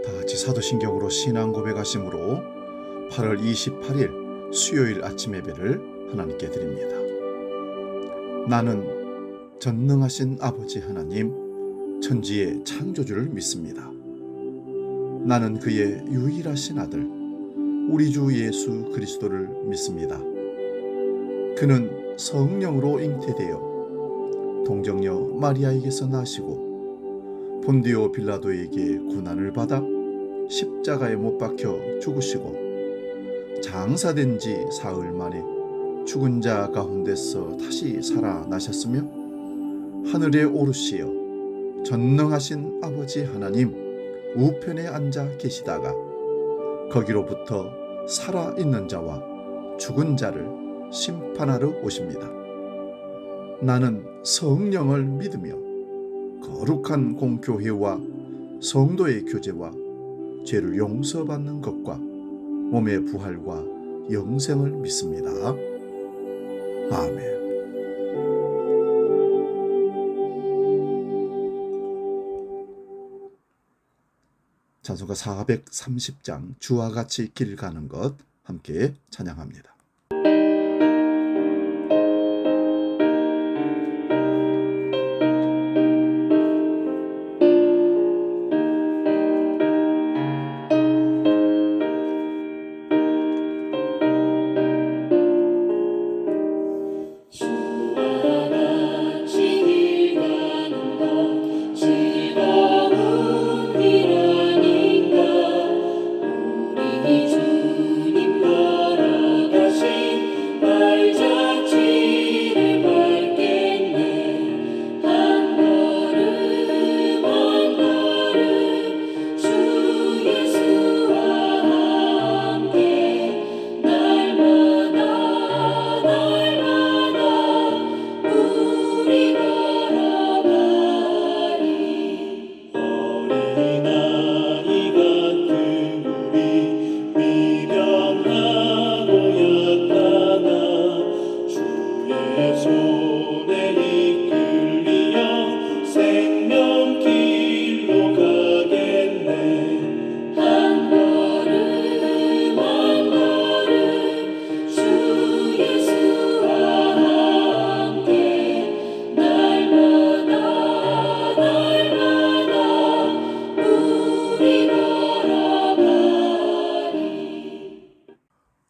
다 같이 사도신경으로 신앙 고백하심으로 8월 28일 수요일 아침 예배를 하나님께 드립니다. 나는 전능하신 아버지 하나님, 천지의 창조주를 믿습니다. 나는 그의 유일하신 아들, 우리 주 예수 그리스도를 믿습니다. 그는 성령으로 잉태되어 동정녀 마리아에게서 나시고 본디오 빌라도에게 고난을 받아 십자가에 못 박혀 죽으시고 장사된 지 사흘 만에 죽은 자 가운데서 다시 살아나셨으며 하늘에 오르시어 전능하신 아버지 하나님 우편에 앉아 계시다가 거기로부터 살아있는 자와 죽은 자를 심판하러 오십니다. 나는 성령을 믿으며 거룩한 공교회와 성도의 교제와 죄를 용서받는 것과 몸의 부활과 영생을 믿습니다. 아멘. 찬송가 430장 주와 같이 길 가는 것 함께 찬양합니다.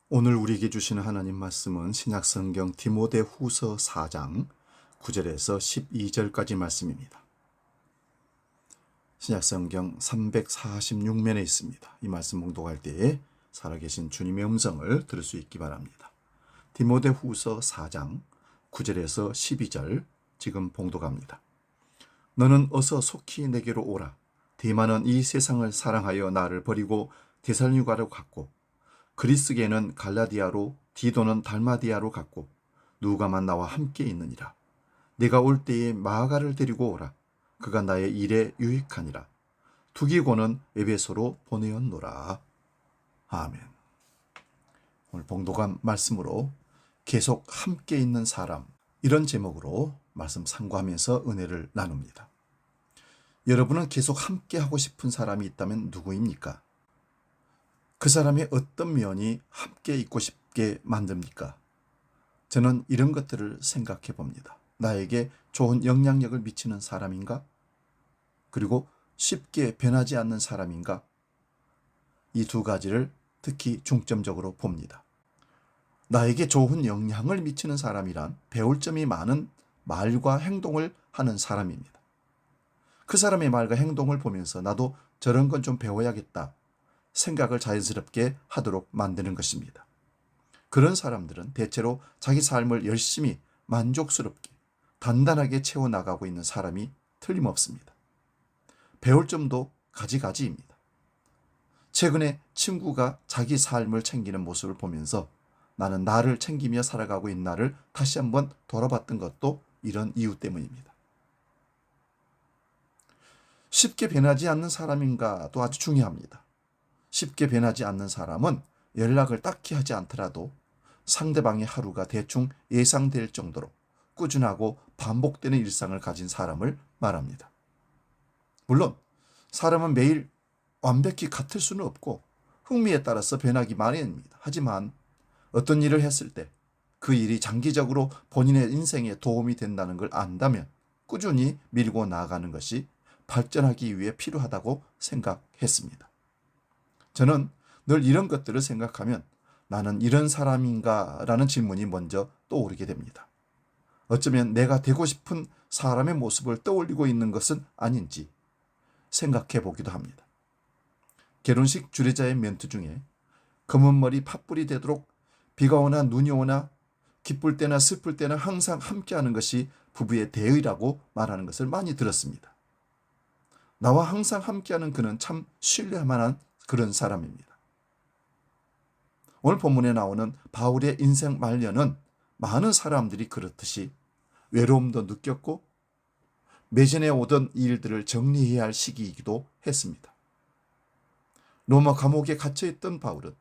오늘 우리에게 주시는 하나님 말씀은 신약성경 디모데후서 4장 9절에서 12절까지 말씀입니다. 신약성경 346면에 있습니다. 이 말씀 봉독할 때에 살아계신 주님의 음성을 들을 수 있기 바랍니다. 디모데후서 4장 9절에서 12절 지금 봉독합니다. 너는 어서 속히 내게로 오라. 데마는 이 세상을 사랑하여 나를 버리고 데살로니가로 갔고 그리스게는 갈라디아로 디도는 달마디아로 갔고 누가만 나와 함께 있느니라. 내가 올 때에 마가를 데리고 오라. 그가 나의 일에 유익하니라. 두기고는 에베소로 보내었노라. 아멘. 오늘 봉독한 말씀으로 계속 함께 있는 사람, 이런 제목으로 말씀 상고하면서 은혜를 나눕니다. 여러분은 계속 함께 하고 싶은 사람이 있다면 누구입니까? 그 사람의 어떤 면이 함께 있고 싶게 만듭니까? 저는 이런 것들을 생각해 봅니다. 나에게 좋은 영향력을 미치는 사람인가? 그리고 쉽게 변하지 않는 사람인가? 이 두 가지를 특히 중점적으로 봅니다. 나에게 좋은 영향을 미치는 사람이란 배울 점이 많은 말과 행동을 하는 사람입니다. 그 사람의 말과 행동을 보면서 나도 저런 건 좀 배워야겠다 생각을 자연스럽게 하도록 만드는 것입니다. 그런 사람들은 대체로 자기 삶을 열심히 만족스럽게 단단하게 채워나가고 있는 사람이 틀림없습니다. 배울 점도 가지가지입니다. 최근에 친구가 자기 삶을 챙기는 모습을 보면서 나는 나를 챙기며 살아가고 있는 나를 다시 한번 돌아봤던 것도 이런 이유 때문입니다. 쉽게 변하지 않는 사람인가도 아주 중요합니다. 쉽게 변하지 않는 사람은 연락을 딱히 하지 않더라도 상대방의 하루가 대충 예상될 정도로 꾸준하고 반복되는 일상을 가진 사람을 말합니다. 물론 사람은 매일 완벽히 같을 수는 없고 흥미에 따라서 변하기 마련입니다. 하지만 어떤 일을 했을 때 그 일이 장기적으로 본인의 인생에 도움이 된다는 걸 안다면 꾸준히 밀고 나아가는 것이 발전하기 위해 필요하다고 생각했습니다. 저는 늘 이런 것들을 생각하면 나는 이런 사람인가 라는 질문이 먼저 떠오르게 됩니다. 어쩌면 내가 되고 싶은 사람의 모습을 떠올리고 있는 것은 아닌지 생각해 보기도 합니다. 결혼식 주례자의 멘트 중에 검은 머리 팥불이 되도록 비가 오나 눈이 오나 기쁠 때나 슬플 때나 항상 함께하는 것이 부부의 대의라고 말하는 것을 많이 들었습니다. 나와 항상 함께하는 그는 참 신뢰할 만한 그런 사람입니다. 오늘 본문에 나오는 바울의 인생 말년은 많은 사람들이 그렇듯이 외로움도 느꼈고 매전에 오던 일들을 정리해야 할 시기이기도 했습니다. 로마 감옥에 갇혀있던 바울은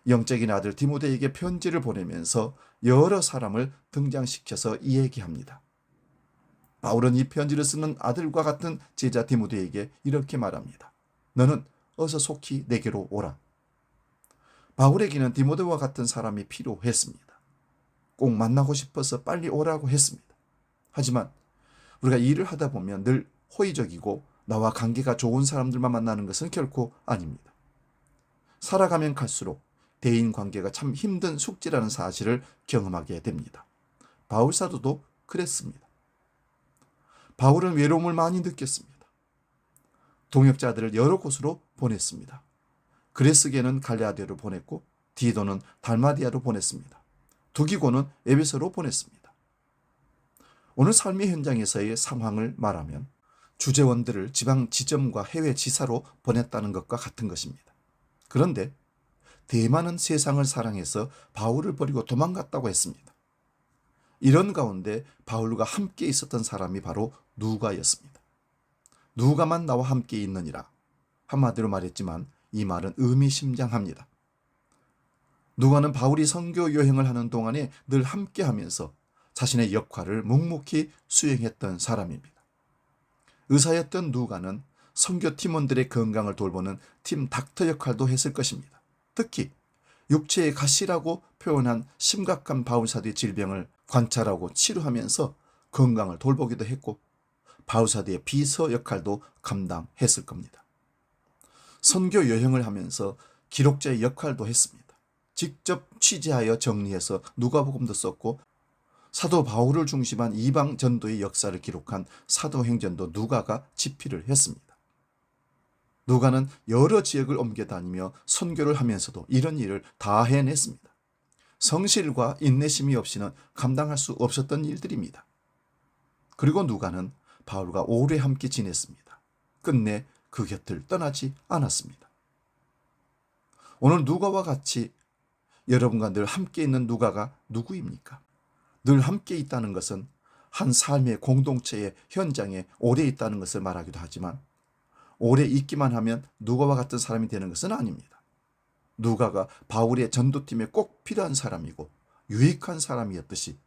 영적인 아들 디모데에게 편지를 보내면서 여러 사람을 등장시켜서 이야기합니다. 바울은 이 편지를 쓰는 아들과 같은 제자 디모데에게 이렇게 말합니다. 너는 어서 속히 내게로 오라. 바울에게는 디모데와 같은 사람이 필요했습니다. 꼭 만나고 싶어서 빨리 오라고 했습니다. 하지만 우리가 일을 하다 보면 늘 호의적이고 나와 관계가 좋은 사람들만 만나는 것은 결코 아닙니다. 살아가면 갈수록 대인 관계가 참 힘든 숙제라는 사실을 경험하게 됩니다. 바울 사도도 그랬습니다. 바울은 외로움을 많이 느꼈습니다. 동역자들을 여러 곳으로 보냈습니다. 그레스게는 갈레아디아로 보냈고 디도는 달마디아로 보냈습니다. 두기고는 에베소로 보냈습니다. 오늘 삶의 현장에서의 상황을 말하면 주재원들을 지방 지점과 해외 지사로 보냈다는 것과 같은 것입니다. 그런데 대만은 세상을 사랑해서 바울을 버리고 도망갔다고 했습니다. 이런 가운데 바울과 함께 있었던 사람이 바로 누가였습니다. 누가만 나와 함께 있느니라. 한마디로 말했지만 이 말은 의미심장합니다. 누가는 바울이 선교 여행을 하는 동안에 늘 함께 하면서 자신의 역할을 묵묵히 수행했던 사람입니다. 의사였던 누가는 선교 팀원들의 건강을 돌보는 팀 닥터 역할도 했을 것입니다. 특히 육체의 가시라고 표현한 심각한 바울사도의 질병을 관찰하고 치료하면서 건강을 돌보기도 했고 바울사도의 비서 역할도 감당했을 겁니다. 선교 여행을 하면서 기록자의 역할도 했습니다. 직접 취재하여 정리해서 누가복음도 썼고 사도 바울을 중심한 이방 전도의 역사를 기록한 사도행전도 누가가 집필을 했습니다. 누가는 여러 지역을 옮겨 다니며 선교를 하면서도 이런 일을 다 해냈습니다. 성실과 인내심이 없이는 감당할 수 없었던 일들입니다. 그리고 누가는 바울과 오래 함께 지냈습니다. 끝내 그 곁을 떠나지 않았습니다. 오늘 누가와 같이 여러분과 늘 함께 있는 누가가 누구입니까? 늘 함께 있다는 것은 한 삶의 공동체의 현장에 오래 있다는 것을 말하기도 하지만 오래 있기만 하면 누가와 같은 사람이 되는 것은 아닙니다. 누가가 바울의 전도팀에 꼭 필요한 사람이고 유익한 사람이었듯이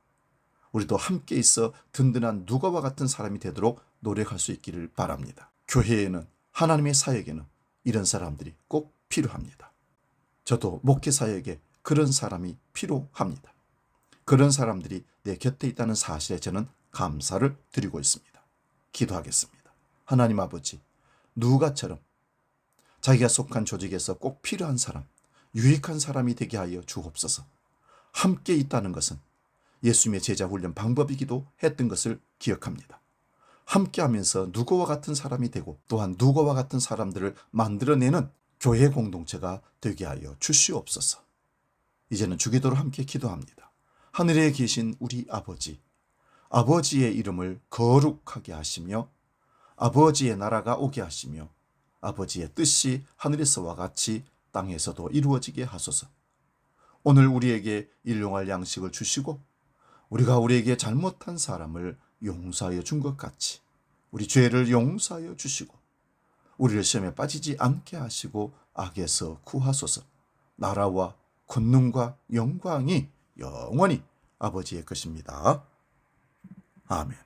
우리도 함께 있어 든든한 누가와 같은 사람이 되도록 노력할 수 있기를 바랍니다. 교회에는 하나님의 사역에는 이런 사람들이 꼭 필요합니다. 저도 목회 사역에 그런 사람이 필요합니다. 그런 사람들이 내 곁에 있다는 사실에 저는 감사를 드리고 있습니다. 기도하겠습니다. 하나님 아버지, 누가처럼 자기가 속한 조직에서 꼭 필요한 사람, 유익한 사람이 되게 하여 주옵소서. 함께 있다는 것은 예수님의 제자 훈련 방법이기도 했던 것을 기억합니다. 함께하면서 누구와 같은 사람이 되고 또한 누구와 같은 사람들을 만들어내는 교회 공동체가 되게 하여 주시옵소서. 이제는 주기도로 함께 기도합니다. 하늘에 계신 우리 아버지, 아버지의 이름을 거룩하게 하시며 아버지의 나라가 오게 하시며 아버지의 뜻이 하늘에서와 같이 땅에서도 이루어지게 하소서. 오늘 우리에게 일용할 양식을 주시고 우리가 우리에게 잘못한 사람을 용서하여 준 것 같이 우리 죄를 용서하여 주시고 우리를 시험에 빠지지 않게 하시고 악에서 구하소서. 나라와 권능과 영광이 영원히 아버지의 것입니다. 아멘.